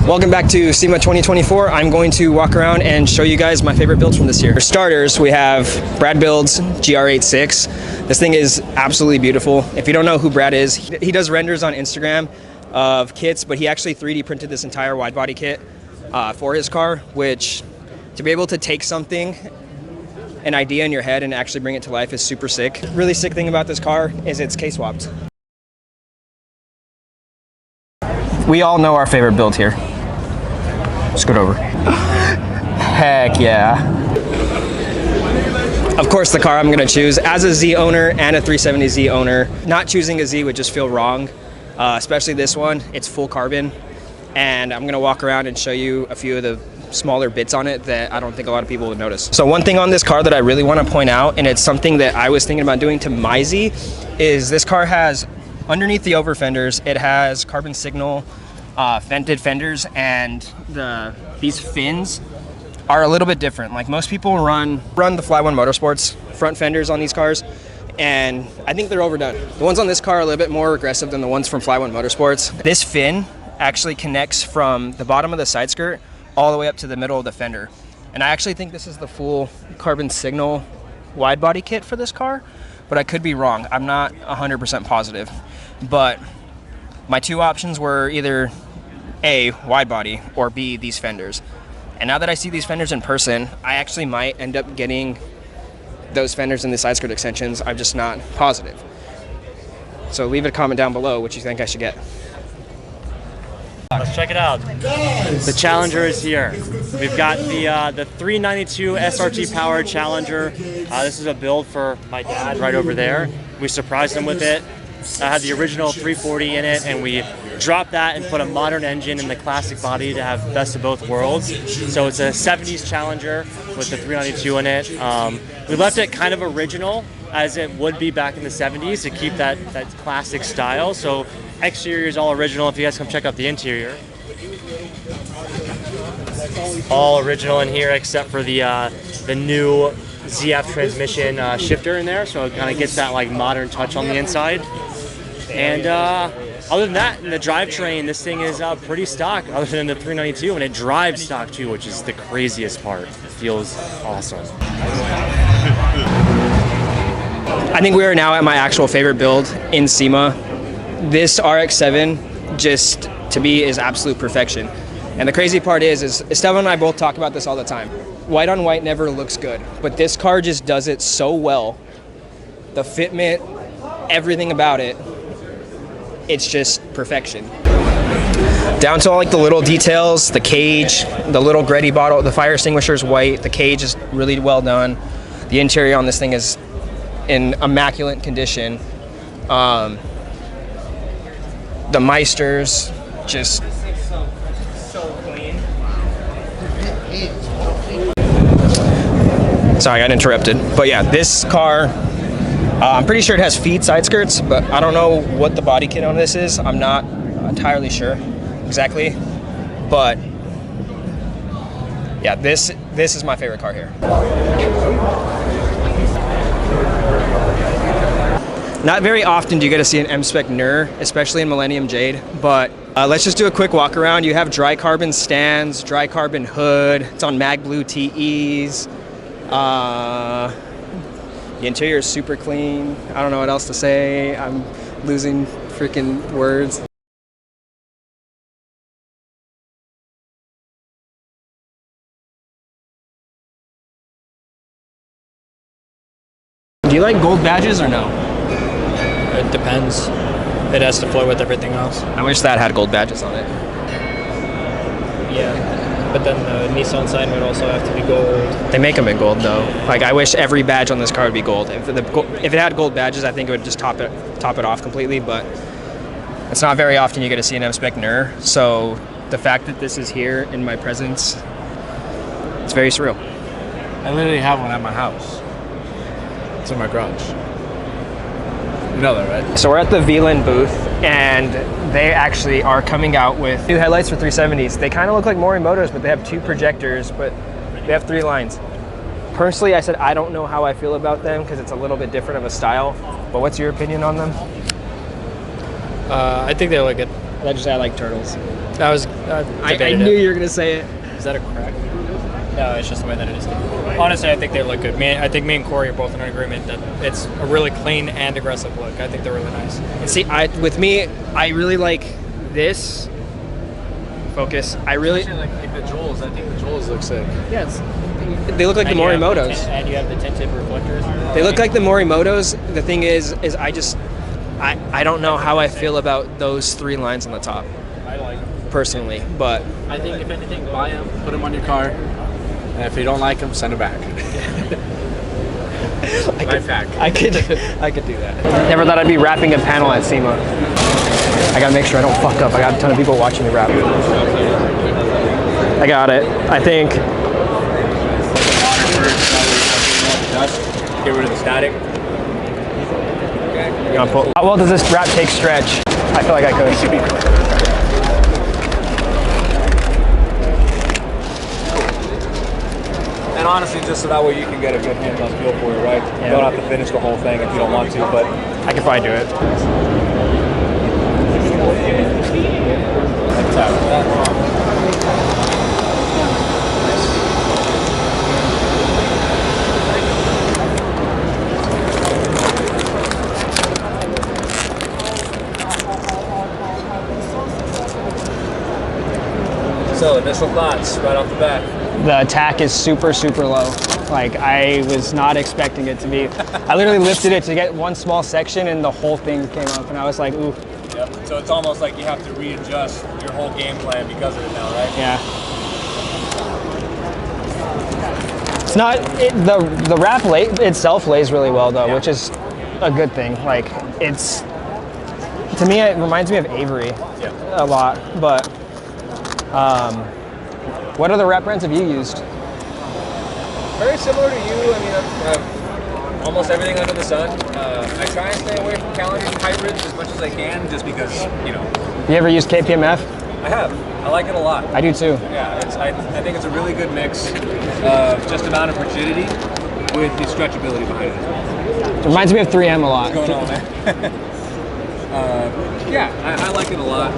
Welcome back to Sema 2024. I'm going to walk around and show you guys my favorite builds from this year. For starters, we have Brad Build's GR86. This thing is absolutely beautiful. If you don't know who Brad is, he does renders on Instagram of kits, but he actually 3D printed this entire wide body kit for his car, which to be able to take something, an idea in your head, and actually bring it to life is super sick. Really sick thing about this car is it's K-swapped. We all know our favorite build here. Scoot over. Heck yeah. Of course, the car I'm gonna choose as a Z owner and a 370Z owner. Not choosing a Z would just feel wrong, especially this one. It's full carbon, and I'm gonna walk around and show you a few of the smaller bits on it that I don't think a lot of people would notice. So one thing on this car that I really wanna point out, and it's something that I was thinking about doing to my Z, is this car has, underneath the over fenders, it has carbon signal vented fenders, and these fins are a little bit different. Like most people run the Fly One Motorsports front fenders on these cars, and I think they're overdone. The ones on this car are a little bit more aggressive than the ones from Fly One Motorsports. This fin actually connects from the bottom of the side skirt all the way up to the middle of the fender. And I actually think this is the full carbon signal wide body kit for this car, but I could be wrong. I'm not 100% positive. But my two options were either A, wide body, or B, these fenders. And now that I see these fenders in person, I actually might end up getting those fenders and the side skirt extensions. I'm just not positive. So leave a comment down below what you think I should get. Let's check it out. The Challenger is here. We've got the 392 SRT powered Challenger. This is a build for my dad right over there. We surprised him with it. I had the original 340 in it, and we dropped that and put a modern engine in the classic body to have best of both worlds. So it's a 70s Challenger with the 392 in it. We left it kind of original as it would be back in the 70s to keep that classic style. So exterior is all original. If you guys come check out the interior, all original in here except for the new ZF transmission shifter in there. So it kind of gets that like modern touch on the inside. And other than that, in the drivetrain, this thing is pretty stock, other than the 392, and it drives stock too, which is the craziest part. It feels awesome. I think we are now at my actual favorite build in Sema. This RX-7, just to me, is absolute perfection. And the crazy part is Esteban and I both talk about this all the time. White on white never looks good, but this car just does it so well. The fitment, everything about it, it's just perfection. Down to all like the little details, the cage, the little Gretty bottle, the fire extinguisher is white, the cage is really well done. The interior on this thing is in immaculate condition. The Meisters, just so clean. Sorry, I got interrupted. But yeah, this car, I'm pretty sure it has feed side skirts, but I don't know what the body kit on this is. I'm not entirely sure exactly, but yeah, this is my favorite car here. Not very often do you get to see an M-Spec NUR, especially in Millennium Jade, but let's just do a quick walk around. You have dry carbon stands, dry carbon hood, it's on mag blue TEs. The interior is super clean. I don't know what else to say. I'm losing freaking words. Do you like gold badges or no? It depends. It has to flow with everything else. I wish that had gold badges on it. Yeah, but then the Nissan sign would also have to be gold. They make them in gold though. Like I wish every badge on this car would be gold. If it had gold badges, I think it would just top it off completely. But it's not very often you get to see an M-Spec NUR. So the fact that this is here in my presence, it's very surreal. I literally have one at my house. It's in my garage. You know that, right? So we're at the VLAN booth, and they actually are coming out with new headlights for 370s. They kind of look like Morimoto's, but they have two projectors, but they have 3 lines. Personally, I said I don't know how I feel about them because it's a little bit different of a style, but what's your opinion on them? I think they look good. I just I like turtles. That was. I knew you were gonna say it. Is that a crack? No, it's just the way that it is. Honestly, I think they look good. I think me and Cory are both in agreement that it's a really clean and aggressive look. I think they're really nice. See, with me, I really like this. Focus. I really like the Joels. I think the Joels look sick. yes. They look like the Morimotos. And you have the tinted reflectors. They look like the Morimotos. The thing is I don't know how I feel about those 3 lines on the top. I like them. Personally, but I think if anything, buy them, put them on your car, and if you don't like them, send them back. Life hack. I could do that. Never thought I'd be rapping a panel at Sema. I gotta make sure I don't fuck up. I got a ton of people watching me rap. I got it. I think. Get rid of the static. How well does this rap take stretch? I feel like I could. And honestly, just so that way you can get a good hands-on feel for it, right? Yeah. You don't have to finish the whole thing if you don't want to, but I could probably do it. So, initial thoughts right off the bat. The attack is super, super low. Like, I was not expecting it to be. I literally lifted it to get one small section and the whole thing came up and I was like, ooh. Yep. So it's almost like you have to readjust your whole game plan because of it now, right? Yeah. It's not, the wrap itself lays really well though, Yeah. which is a good thing. Like, it's, to me, it reminds me of Avery a lot, but what other wrap brands have you used? Very similar to you. I mean, I've almost everything under the sun. I try and stay away from calendars and hybrids as much as I can, just because, you know. You ever used KPMF? I have. I like it a lot. I do too. Yeah, I think it's a really good mix of just amount of rigidity with the stretchability behind it. It reminds me of 3M a lot. What's going on, man? Yeah, I like it a lot.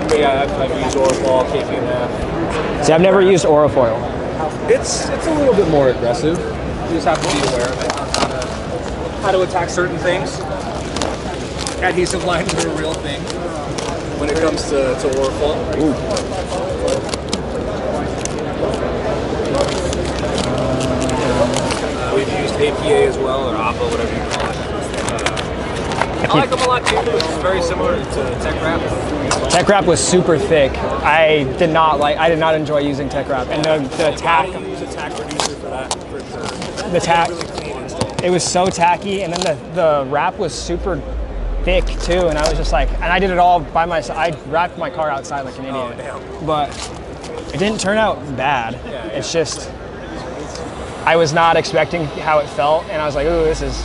But yeah, I've used Orifol, KPMF. See, I've never used Orofoil. It's a little bit more aggressive. You just have to be aware of it, how to attack certain things. Adhesive lines are a real thing when it comes to Orifol. We've used APA as well, or APA, whatever you call it. I like them a lot too. It's very similar to Tech Wrap. Tech Wrap was super thick. I did not enjoy using Tech Wrap, and the tack. You use a tack reducer for that. The tack. Really clean install. It was so tacky, and then the wrap was super thick too, and I was just like, and I did it all by myself. I wrapped my car outside like an idiot. Oh, damn. But it didn't turn out bad. Yeah. It's just, I was not expecting how it felt, and I was like, ooh, this is.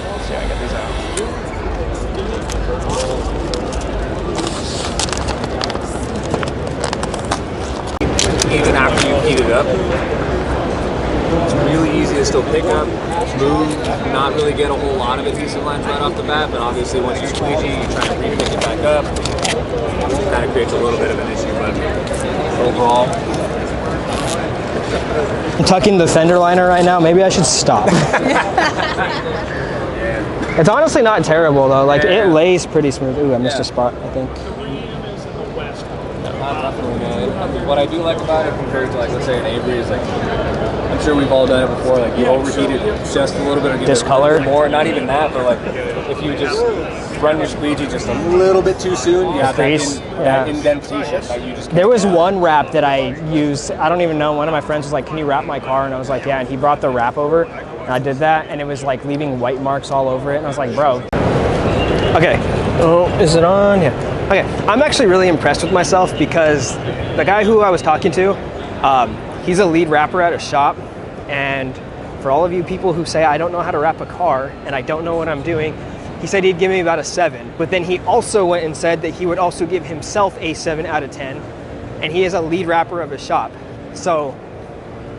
Let's see how I get these out. Even after you heat it up, it's really easy to still pick up, smooth, not really get a whole lot of adhesive lines right off the bat, but obviously once you squeegee, you try to re-pick it back up. It kind of creates a little bit of an issue, but overall. I'm tucking the fender liner right now. Maybe I should stop. It's honestly not terrible though. Like it lays pretty smooth. Ooh, I missed a spot, I think. What I do like about it compared to, like, let's say an Avery is, like, I'm sure we've all done it before, like you overheat it just a little bit, or give Discolor? it more, not even that, but like if you just run your squeegee just a little bit too soon, you have that indentation that you just. There was one wrap that I used, I don't even know, one of my friends was like, can you wrap my car? And I was like, yeah, and he brought the wrap over, and I did that, and it was like leaving white marks all over it, and I was like, bro. Okay, oh, is it on? Yeah. Okay, I'm actually really impressed with myself because the guy who I was talking to, he's a lead rapper at a shop, and for all of you people who say I don't know how to wrap a car and I don't know what I'm doing, he said he'd give me about a 7, but then he also went and said that he would also give himself a 7 out of 10, and he is a lead rapper of a shop. So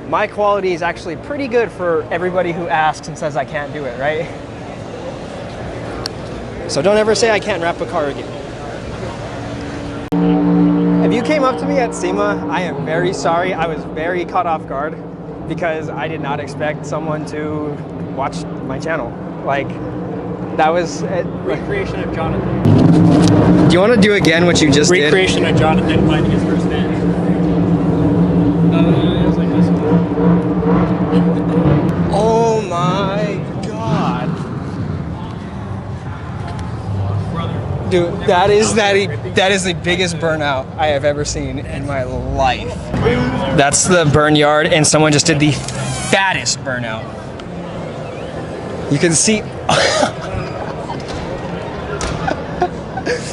my quality is actually pretty good for everybody who asks and says I can't do it, right? So don't ever say I can't wrap a car again. If you came up to me at Sema, I am very sorry. I was very caught off guard because I did not expect someone to watch my channel. Like, that was it. Recreation of Jonathan. Do you want to do again what you just did? Recreation of Jonathan finding his first fan. It was like this. Oh my god. Dude, that is the biggest burnout I have ever seen in my life. That's the burn yard, and someone just did the fattest burnout. You can see.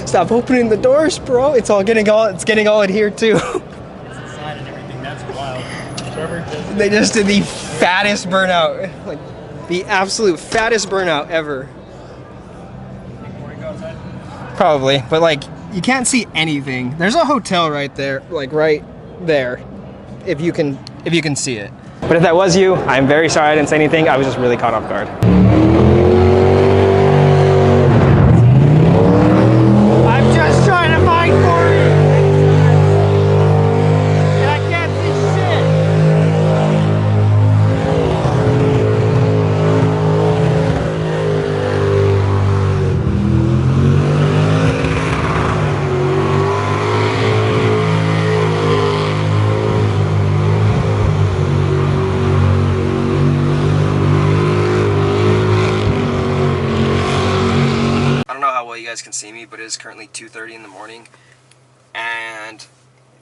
Stop opening the doors, bro. It's getting all in here too. It's inside and everything. That's wild. They just did the fattest burnout, like the absolute fattest burnout ever. Probably, but like you can't see anything. There's a hotel right there, like right there, if you can see it. But if that was you, I'm very sorry I didn't say anything. I was just really caught off guard. I'm just trying to find Cory, and I can't see shit. You guys can see me, but it is currently 2:30 in the morning, and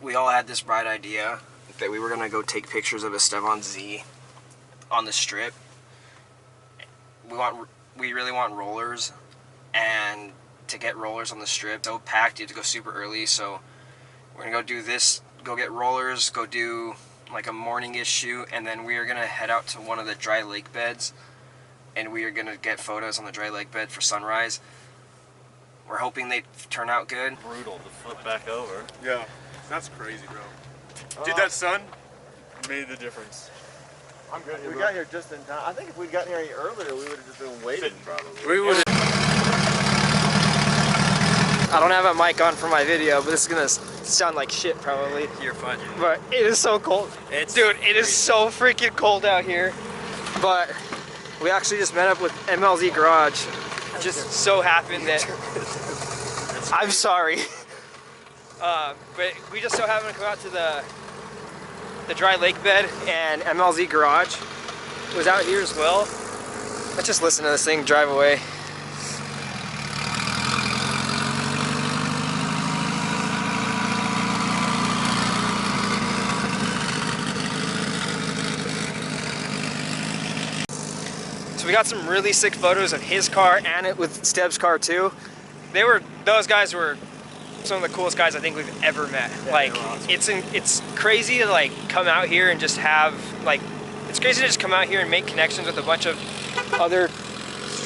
we all had this bright idea that we were gonna go take pictures of a Esteban Z on the strip. We really want rollers, and to get rollers on the strip, so packed, you have to go super early. So we're gonna go do this, go get rollers, go do like a morning-ish shoot, and then we are gonna head out to one of the dry lake beds, and we are gonna get photos on the dry lake bed for sunrise. We're hoping they turn out good. Brutal to flip back over. Yeah, that's crazy, bro. Dude, that sun Made the difference. I'm good here, We bro. got here just in time. I think if we'd gotten here any earlier, we would have just been waiting. Probably. We would. I don't have a mic on for my video, but this is gonna sound like shit probably. You're fine. But it is so cold. Dude, it is so freaking cold out here. But we actually just met up with MLZ Garage. Just so happened that I'm sorry. But we just so happened to come out to the dry lake bed, and MLZ Garage was out here as well. Let's just listen to this thing drive away. So we got some really sick photos of his car and it with Stebs' car too. Those guys were some of the coolest guys I think we've ever met. Yeah, like awesome. It's crazy to like come out here and just have like, it's crazy to just come out here and make connections with a bunch of other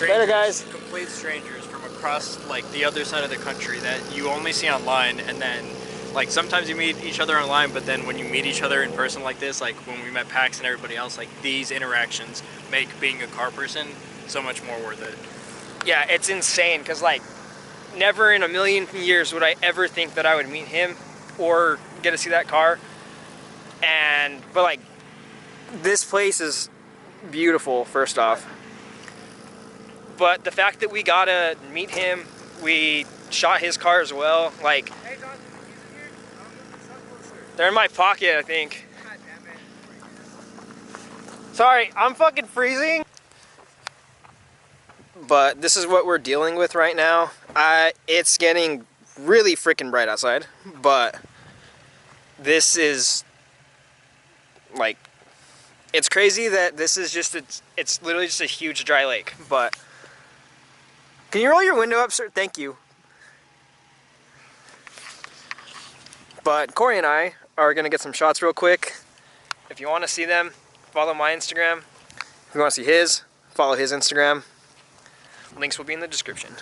better guys. Complete strangers from across like the other side of the country that you only see online, and then like sometimes you meet each other online, but then when you meet each other in person like this, like when we met Pax and everybody else, like these interactions make being a car person so much more worth it. Yeah, it's insane because like never in a million years would I ever think that I would meet him or get to see that car. But like this place is beautiful, first off. But the fact that we got to meet him, we shot his car as well, like they're in my pocket, I think. Sorry, I'm fucking freezing. But this is what we're dealing with right now. It's getting really freaking bright outside, but this is like, it's crazy that this is just, it's literally just a huge dry lake. But can you roll your window up, sir? Thank you. But Cory and I are gonna get some shots real quick. If you want to see them, follow my Instagram. If you want to see his, follow his Instagram. Links will be in the description.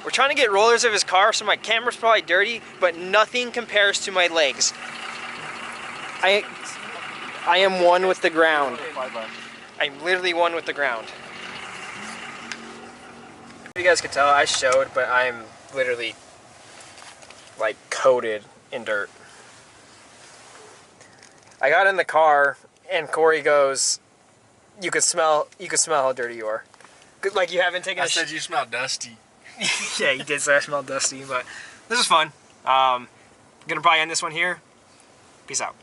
We're trying to get rollers of his car, so my camera's probably dirty, but nothing compares to my legs. I am one with the ground. I'm literally one with the ground. You guys could tell I showed, but I'm literally like coated in dirt. I got in the car and Cory goes, you could smell how dirty you are. Like you haven't taken I said you smell dusty. Yeah, you did say I smelled dusty, but this is fun. Gonna probably end this one here. Peace out.